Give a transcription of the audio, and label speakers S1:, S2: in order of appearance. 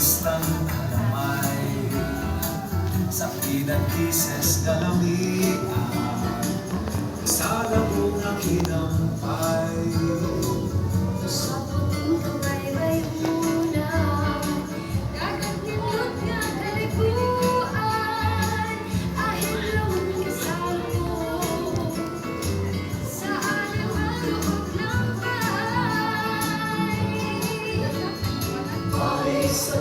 S1: Istang kalamay sa pinag-ises galamian sa labong na kinampay.
S2: Sa pagong kabaybay ulang dagat nindot nga kaliguan ahit lawon kasalo sa alam ang loob ng bahay. Sa